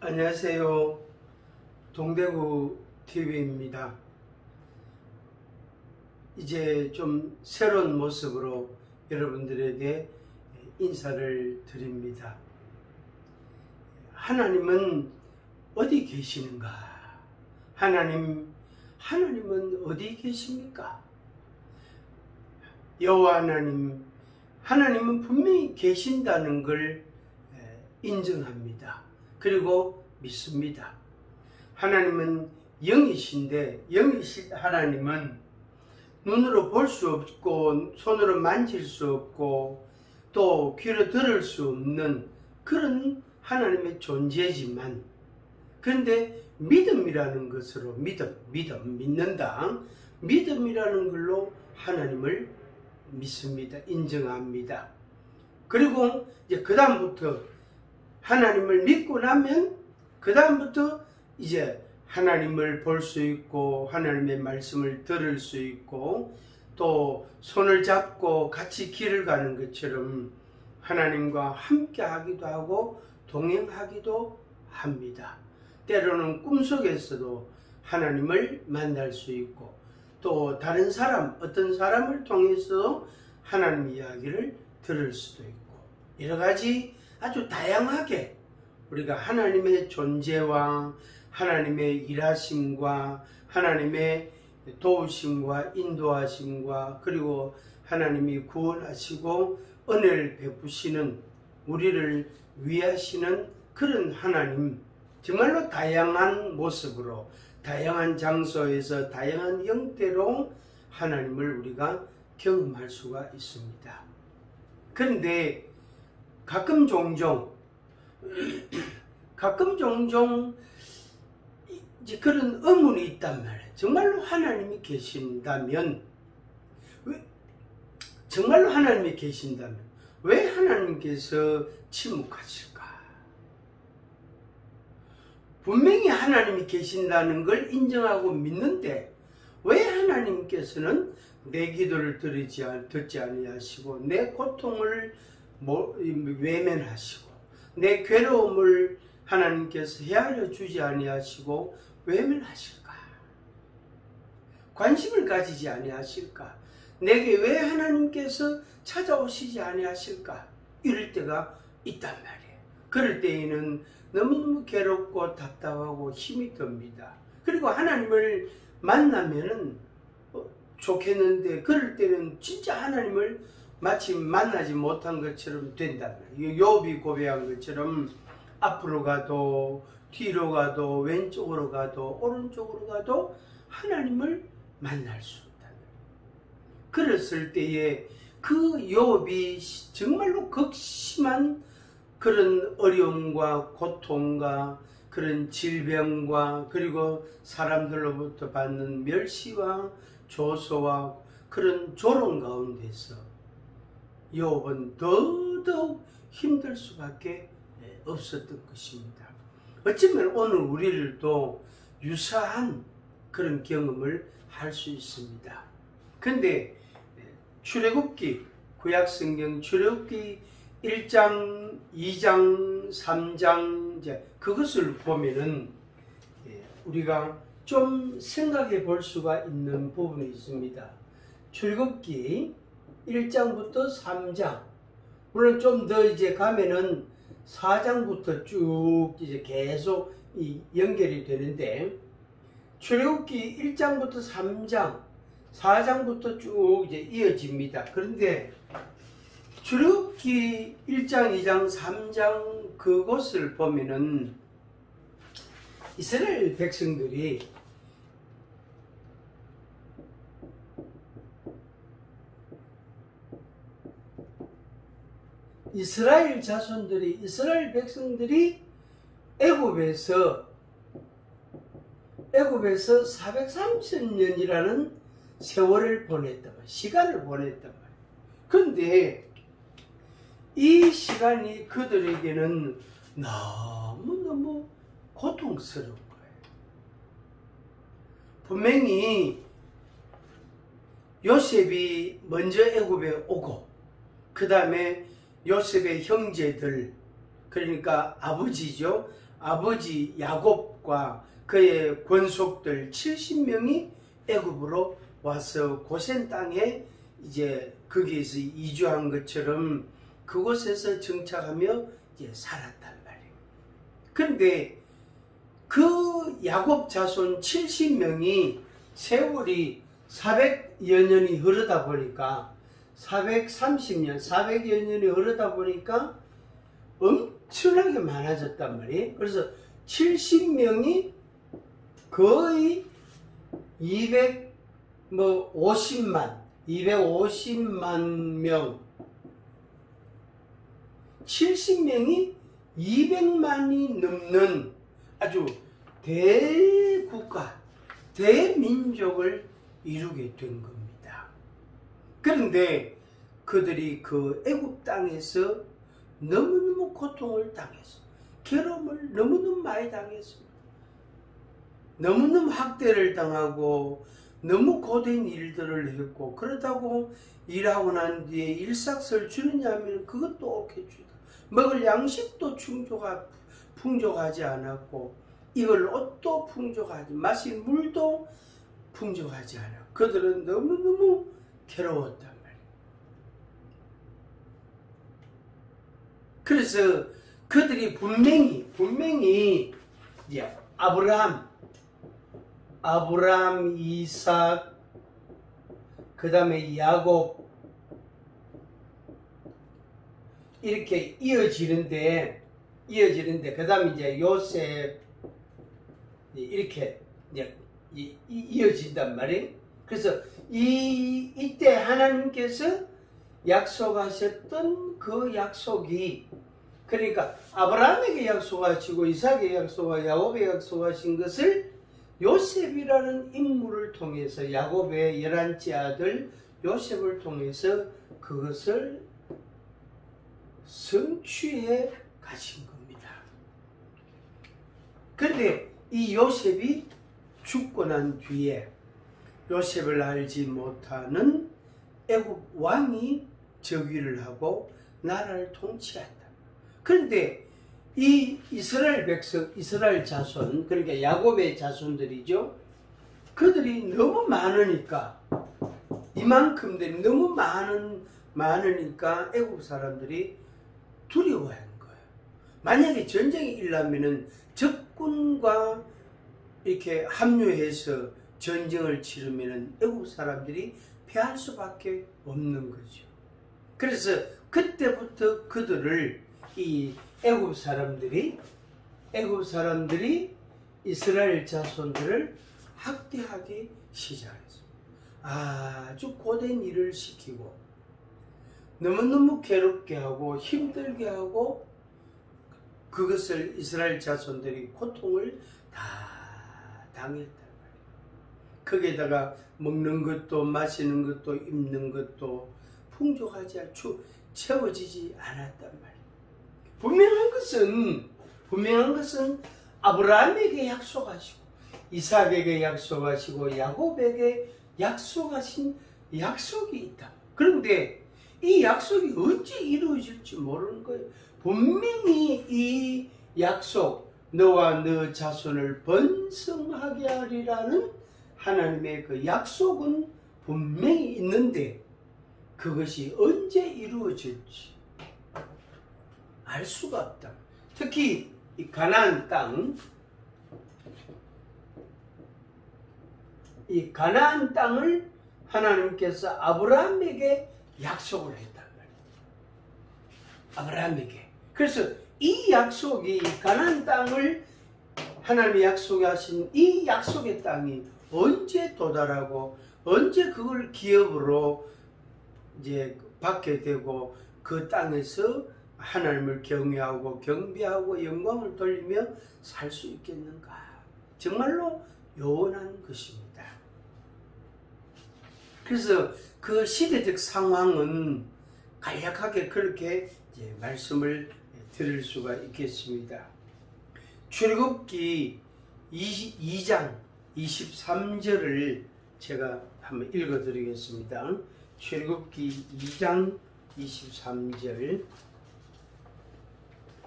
안녕하세요. 동대구 TV입니다. 이제 좀 새로운 모습으로 여러분들에게 인사를 드립니다. 하나님은 어디 계시는가? 하나님은 어디 계십니까? 여호와 하나님은 분명히 계신다는 걸 인정합니다. 그리고 믿습니다. 하나님은 영이신데, 영이신 하나님은 눈으로 볼 수 없고 손으로 만질 수 없고 또 귀로 들을 수 없는 그런 하나님의 존재지만, 그런데 믿음이라는 것으로 믿는다. 믿음이라는 걸로 하나님을 믿습니다. 인정합니다. 그리고 이제 그 다음부터 하나님을 믿고 나면 그 다음부터 이제 하나님을 볼 수 있고 하나님의 말씀을 들을 수 있고 또 손을 잡고 같이 길을 가는 것처럼 하나님과 함께 하기도 하고 동행하기도 합니다. 때로는 꿈속에서도 하나님을 만날 수 있고 또 다른 사람, 어떤 사람을 통해서 하나님 이야기를 들을 수도 있고 여러 가지 아주 다양하게 우리가 하나님의 존재와 하나님의 일하심과 하나님의 도우심과 인도하심과 그리고 하나님이 구원하시고 은혜를 베푸시는 우리를 위하시는 그런 하나님, 정말로 다양한 모습으로 다양한 장소에서 다양한 형태로 하나님을 우리가 경험할 수가 있습니다. 그런데 가끔 종종 이제 그런 의문이 있단 말이에요. 정말로 하나님이 계신다면 왜 하나님께서 침묵하실까? 분명히 하나님이 계신다는 걸 인정하고 믿는데 왜 하나님께서는 내 기도를 듣지 아니하시고 내 고통을 외면하시고 내 괴로움을 하나님께서 헤아려 주지 아니하시고 외면하실까? 관심을 가지지 아니하실까? 내게 왜 하나님께서 찾아오시지 아니하실까? 이럴 때가 있단 말이에요. 그럴 때에는 너무너무 괴롭고 답답하고 힘이 듭니다. 그리고 하나님을 만나면은 좋겠는데 그럴 때는 진짜 하나님을 마치 만나지 못한 것처럼 된다는 거예요. 욥이 고백한 것처럼 앞으로 가도 뒤로 가도 왼쪽으로 가도 오른쪽으로 가도 하나님을 만날 수 없다는 거예요. 그랬을 때에 그 욥이 정말로 극심한 그런 어려움과 고통과 그런 질병과 그리고 사람들로부터 받는 멸시와 조소와 그런 조롱 가운데서 욥은 더더욱 힘들 수밖에 없었던 것입니다. 어쩌면 오늘 우리들도 유사한 그런 경험을 할 수 있습니다. 그런데 출애굽기, 구약성경 출애굽기 1장, 2장, 3장 이제 그것을 보면은 우리가 좀 생각해 볼 수가 있는 부분이 있습니다. 출애굽기 1장부터 3장, 물론 좀 더 이제 가면은 4장부터 쭉 이제 계속 연결이 되는데 출애굽기 1장부터 3장, 4장부터 쭉 이제 이어집니다. 그런데 출애굽기 1장, 2장, 3장 그것을 보면은 이스라엘 백성들이 이스라엘 백성들이 애굽에서 430년이라는 세월을 보냈단 말이에요. 시간을 보냈단 말이에요. 그런데 이 시간이 그들에게는 너무너무 고통스러운 거예요. 분명히 요셉이 먼저 애굽에 오고 그 다음에 요셉의 형제들 그러니까 아버지죠. 아버지 야곱과 그의 권속들 70명이 애굽으로 와서 고센 땅에 이제 거기에서 이주한 것처럼 그곳에서 정착하며 이제 살았단 말이에요. 그런데 그 야곱 자손 70명이 세월이 400여 년이 흐르다 보니까 430년, 400여 년이 흐르다 보니까 엄청나게 많아졌단 말이에요. 그래서 70명이 거의 250만 명, 70명이 200만이 넘는 아주 대국가, 대민족을 이루게 된 겁니다. 그런데 그들이 그 애굽 땅에서 너무너무 고통을 당했어. 괴로움을 너무너무 많이 당했습니다. 너무너무 학대를 당하고 너무 고된 일들을 했고, 그렇다고 일하고 난 뒤에 일삭설 주느냐 하면 그것도 옳겠죠. 먹을 양식도 풍족하지 않았고, 입을 옷도 풍족하지, 마실 물도 풍족하지 않아. 그들은 너무너무 괴로웠단 말이에요. 그래서 그들이 분명히 이제 아브람, 이삭, 그 다음에 야곱 이렇게 이어지는데 그 다음에 이제 요셉 이렇게 이제 이어진단 말이에요. 그래서 이때 하나님께서 약속하셨던 그 약속이, 그러니까 아브라함에게 약속하시고 이삭에게 약속하시고 야곱에게 약속하신 것을 요셉이라는 인물을 통해서, 야곱의 11째 아들 요셉을 통해서 그것을 성취해 가신 겁니다. 그런데 이 요셉이 죽고 난 뒤에 요셉을 알지 못하는 애굽 왕이 즉위를 하고 나라를 통치한다. 그런데 이 이스라엘 백성, 이스라엘 자손, 그러니까 야곱의 자손들이죠. 그들이 너무 많으니까, 이만큼들이 너무 많으니까 애굽 사람들이 두려워하는 거예요. 만약에 전쟁이 일어나면은 적군과 이렇게 합류해서 전쟁을 치르면은 애굽 사람들이 패할 수밖에 없는 거죠. 그래서 그때부터 그들을 이 애굽 사람들이 이스라엘 자손들을 학대하기 시작했습니다. 아주 고된 일을 시키고 너무너무 괴롭게 하고 힘들게 하고, 그것을 이스라엘 자손들이 고통을 다 당했단 말이에요. 거기에다가 먹는 것도 마시는 것도 입는 것도 풍족하지 않고 채워지지 않았단 말이에요. 분명한 것은 아브라함에게 약속하시고 이삭에게 약속하시고 야곱에게 약속하신 약속이 있다. 그런데 이 약속이 언제 이루어질지 모르는 거예요. 분명히 이 약속, 너와 너 자손을 번성하게 하리라는 하나님의 그 약속은 분명히 있는데 그것이 언제 이루어질지 알 수가 없다. 특히 이 가나안 땅을 하나님께서 아브라함에게 약속을 했단 말이에요. 아브라함에게. 그래서 이 약속이, 가나안 땅을 하나님이 약속하신 이 약속의 땅이 언제 도달하고 언제 그걸 기업으로 이제 받게 되고 그 땅에서 하나님을 경외하고 경배하고 영광을 돌리며 살 수 있겠는가? 정말로 요원한 것입니다. 그래서 그 시대적 상황은 간략하게 그렇게 이제 말씀을 드릴 수가 있겠습니다. 출애굽기 22장 23절을 제가 한번 읽어드리겠습니다. 출애굽기 2장 23절.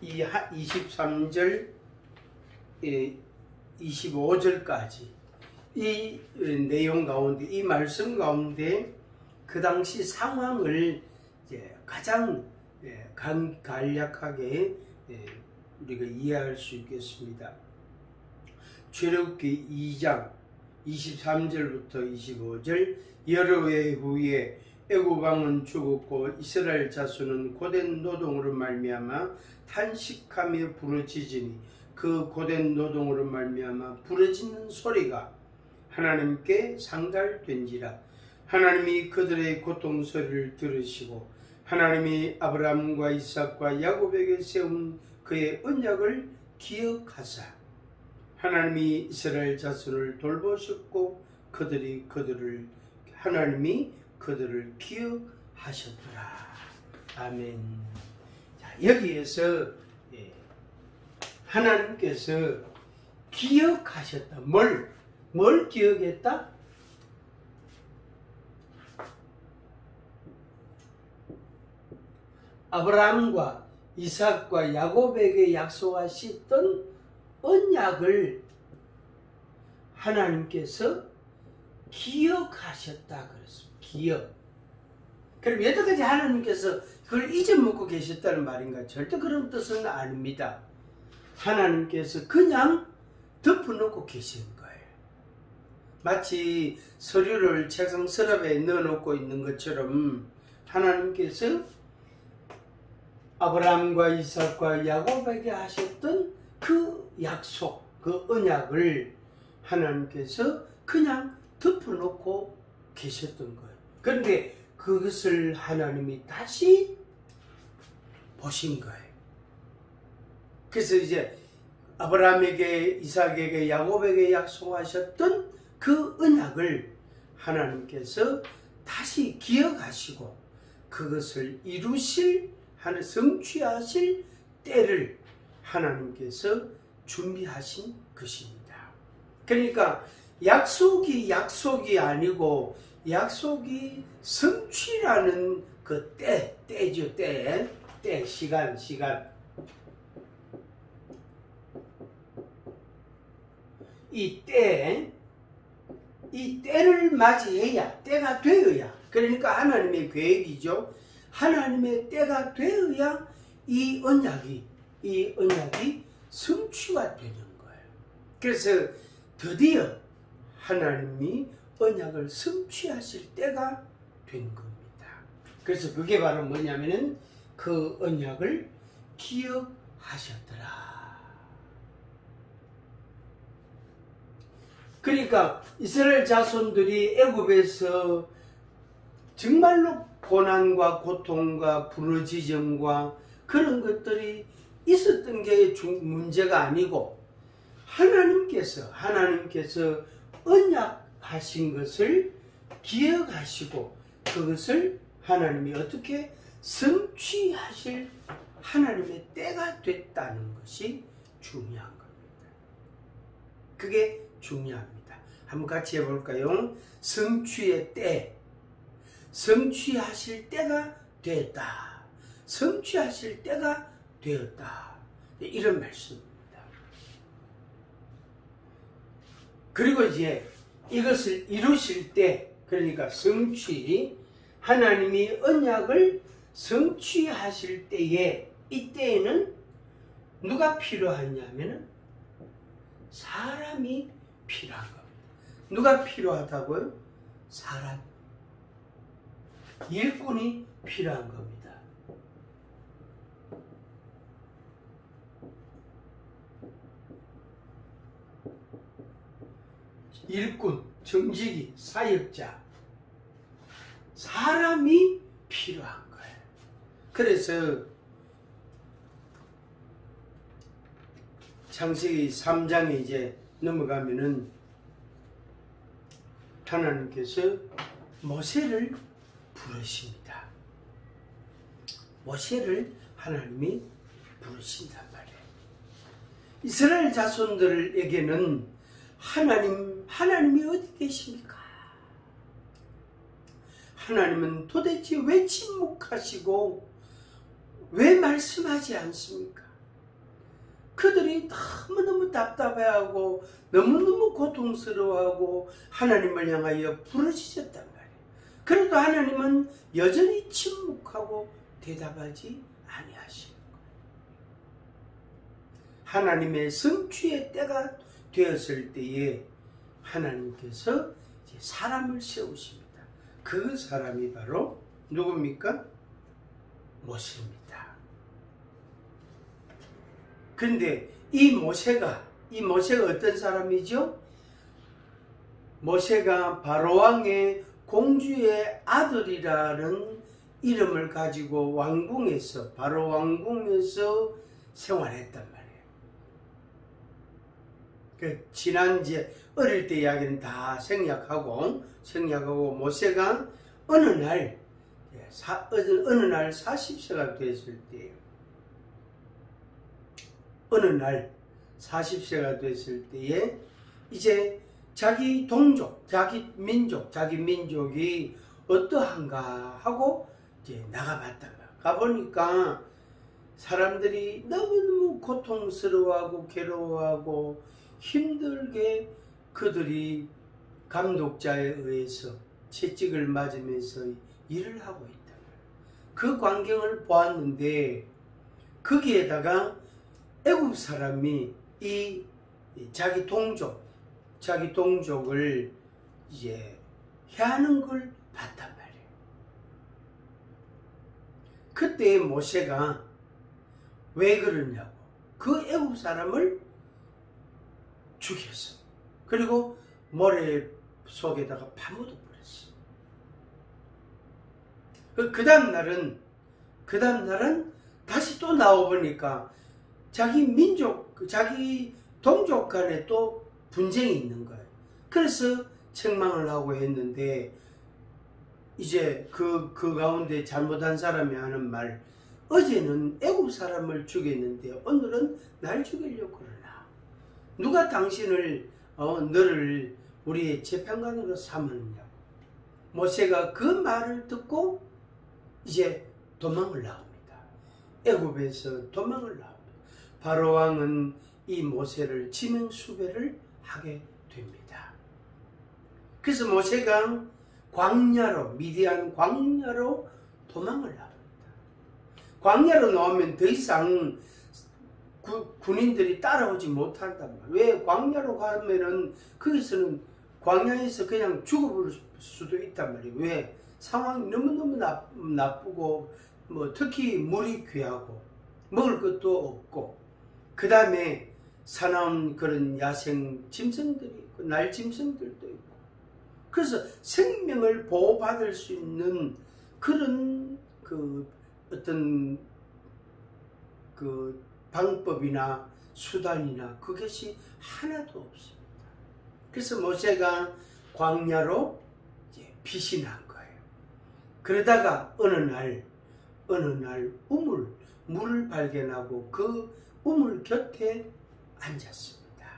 이 23절 25절까지 이 내용 가운데, 이 말씀 가운데 그 당시 상황을 이제 가장 간략하게 우리가 이해할 수 있겠습니다. 출애굽기 2장 23절부터 25절. 여러 해 후에 애굽 왕은 죽었고 이스라엘 자손은 고된 노동으로 말미암아 탄식하며 부르짖으니 그 고된 노동으로 말미암아 부르짖는 소리가 하나님께 상달된지라. 하나님이 그들의 고통 소리를 들으시고 하나님이 아브라함과 이삭과 야곱에게 세운 그의 언약을 기억하사 하나님이 이스라엘 자손을 돌보셨고 하나님이 그들을 기억하셨더라. 아멘. 자, 여기에서 하나님께서 기억하셨다. 뭘 기억했다? 아브라함과 이삭과 야곱에게 약속하셨던 언약을 하나님께서 기억하셨다 그랬습니다. 기억. 그럼 여태까지 하나님께서 그걸 잊어먹고 계셨다는 말인가? 절대 그런 뜻은 아닙니다. 하나님께서 그냥 덮어놓고 계신 거예요. 마치 서류를 책상 서랍에 넣어놓고 있는 것처럼 하나님께서 아브라함과 이삭과 야곱에게 하셨던 그 약속, 그 언약을 하나님께서 그냥 덮어놓고 계셨던 거예요. 그런데 그것을 하나님이 다시 보신 거예요. 그래서 이제 아브라함에게, 이삭에게, 야곱에게 약속하셨던 그 언약을 하나님께서 다시 기억하시고 그것을 성취하실 때를 하나님께서 준비하신 것입니다. 그러니까 약속이 아니고 약속이 성취라는 그 때죠. 때, 시간. 이 때를 맞이해야, 때가 되어야, 그러니까 하나님의 계획이죠. 하나님의 때가 되어야 이 언약이 성취가 되는 거예요. 그래서 드디어 하나님이 언약을 성취하실 때가 된 겁니다. 그래서 그게 바로 뭐냐면은 그 언약을 기억하셨더라. 그러니까 이스라엘 자손들이 애굽에서 정말로 고난과 고통과 부르짖음과 그런 것들이 있었던 게 문제가 아니고 하나님께서 언약하신 것을 기억하시고 그것을 하나님이 어떻게 성취하실 하나님의 때가 됐다는 것이 중요한 겁니다. 그게 중요합니다. 한번 같이 해볼까요? 성취의 때, 성취하실 때가 됐다. 성취하실 때가 되었다. 이런 말씀입니다. 그리고 이제 이것을 이루실 때, 그러니까 성취, 하나님이 언약을 성취하실 때에, 이때에는 누가 필요하냐면은 사람이 필요한 겁니다. 누가 필요하다고요? 사람. 일꾼이 필요한 겁니다. 일꾼, 정직이, 사역자, 사람이 필요한 거예요. 그래서 창세기 3장에 이제 넘어가면은 하나님께서 모세를 부르십니다. 모세를 하나님이 부르신단 말이에요. 이스라엘 자손들에게는 하나님이 어디 계십니까? 하나님은 도대체 왜 침묵하시고 왜 말씀하지 않습니까? 그들이 너무너무 답답해하고 너무너무 고통스러워하고 하나님을 향하여 부르짖었단 말이에요. 그래도 하나님은 여전히 침묵하고 대답하지 아니하시는 거예요. 하나님의 성취의 때가 되었을 때에 하나님께서 이제 사람을 세우십니다. 그 사람이 바로 누굽니까? 모세입니다. 근데 이 모세가 어떤 사람이죠? 모세가 바로왕의 공주의 아들이라는 이름을 가지고 왕궁에서, 바로 왕궁에서 생활했단 말이에요. 지난 이제 어릴 때 이야기는 다 생략하고 모세가 어느 날 40세가 됐을 때예요. 어느 날 40세가 됐을 때에 이제 자기 동족, 자기 민족이 어떠한가 하고 이제 나가봤단 말이야. 가보니까 사람들이 너무너무 고통스러워하고 괴로워하고 힘들게 그들이 감독자에 의해서 채찍을 맞으면서 일을 하고 있다. 그 광경을 보았는데 거기에다가 애굽 사람이 이 자기 동족을 이제 해하는 걸 봤단 말이에요. 그때 모세가 왜 그러냐고 그 애굽 사람을 죽였어. 그리고 모래 속에다가 파묻어 버렸어. 그 다음 날은 다시 또 나와보니까 자기 동족 간에 또 분쟁이 있는 거예요. 그래서 책망을 하고 했는데 이제 그 가운데 잘못한 사람이 하는 말, 어제는 애굽 사람을 죽였는데 오늘은 날 죽이려고 그러나 누가 당신을 너를 우리의 재판관으로 삼느냐고. 모세가 그 말을 듣고 이제 도망을 나옵니다. 애굽에서 도망을 나옵니다. 바로왕은 이 모세를 지명수배를 하게 됩니다. 그래서 모세가 미디안 광야로 도망을 나옵니다. 광야로 나오면 더 이상 군인들이 따라오지 못한단 말이에요. 왜? 광야로 가면은 거기서는 광야에서 그냥 죽어버릴 수도 있단 말이에요. 왜? 상황이 너무너무 나쁘고 특히 물이 귀하고 먹을 것도 없고 그 다음에 사나운 그런 야생 짐승들이 있고 날짐승들도 있고 그래서 생명을 보호받을 수 있는 그런 어떤 방법이나 수단이나 그것이 하나도 없습니다. 그래서 모세가 광야로 이제 피신한 거예요. 그러다가 어느 날 물을 발견하고 그 우물 곁에 앉았습니다.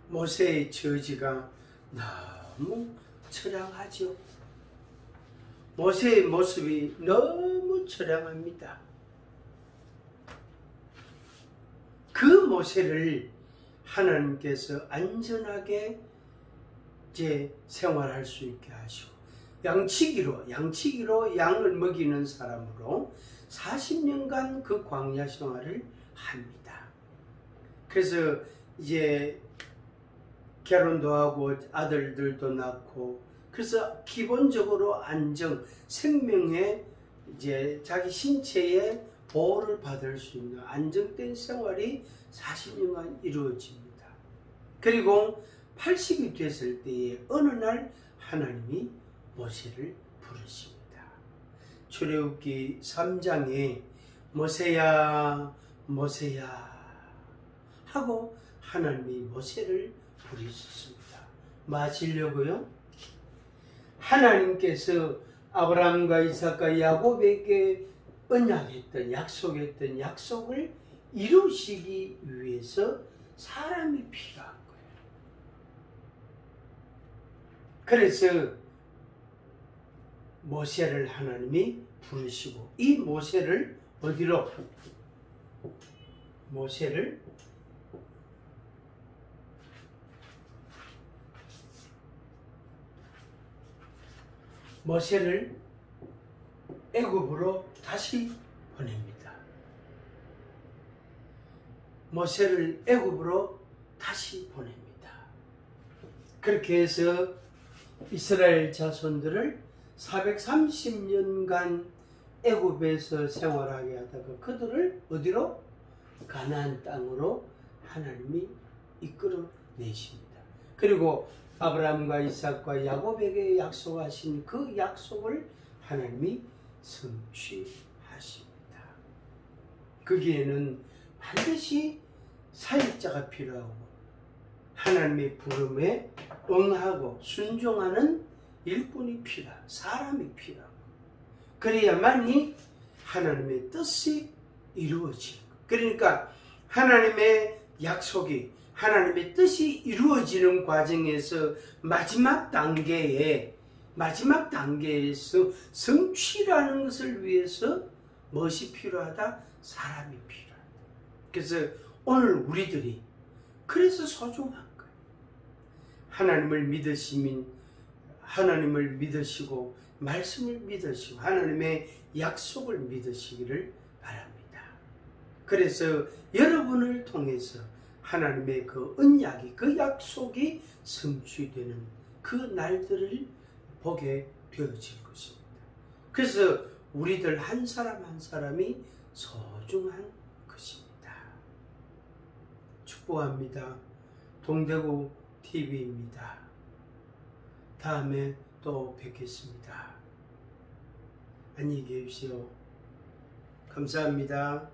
모세의 처지가 너무 처량하죠. 모세의 모습이 너무 처량합니다. 그 모세를 하나님께서 안전하게 이제 생활할 수 있게 하시고 양치기로 양을 먹이는 사람으로 40년간 그 광야 생활을 합니다. 그래서 이제 결혼도 하고 아들들도 낳고 그래서 기본적으로 생명의 이제 자기 신체의 보호를 받을 수 있는 안정된 생활이 40년간 이루어집니다. 그리고 80이 됐을 때에 어느 날 하나님이 모세를 부르십니다. 출애굽기 3장에 모세야 모세야 하고 하나님이 모세를 부르셨습니다. 뭐 하시려고요? 하나님께서 아브라함과 이삭과 야곱에게 언약했던 약속했던 약속을 이루시기 위해서 사람이 필요한 거예요. 그래서 모세를 하나님이 부르시고 이 모세를 어디로? 모세를 애굽으로 다시 보냅니다. 모세를 애굽으로 다시 보냅니다. 그렇게 해서 이스라엘 자손들을 430년간 애굽에서 생활하게 하다가 그들을 어디로? 가나안 땅으로 하나님이 이끌어 내십니다. 그리고 아브라함과 이삭과 야곱에게 약속하신 그 약속을 하나님이 성취하십니다. 거기에는 반드시 사역자가 필요하고 하나님의 부름에 응하고 순종하는 일꾼이 필요하고 사람이 필요하고 그래야만이 하나님의 뜻이 이루어지는 것. 그러니까 하나님의 약속이 하나님의 뜻이 이루어지는 과정에서 마지막 단계에서 성취라는 것을 위해서 무엇이 필요하다? 사람이 필요하다. 그래서 오늘 우리들이 그래서 소중한 거예요. 하나님을 믿으시고 말씀을 믿으시고 하나님의 약속을 믿으시기를 바랍니다. 그래서 여러분을 통해서 하나님의 그 언약이 그 약속이 성취되는 그 날들을 보게 되어질 것입니다. 그래서 우리들 한 사람 한 사람이 소중한 것입니다. 축복합니다. 동대구 TV입니다. 다음에 또 뵙겠습니다. 안녕히 계십시오. 감사합니다.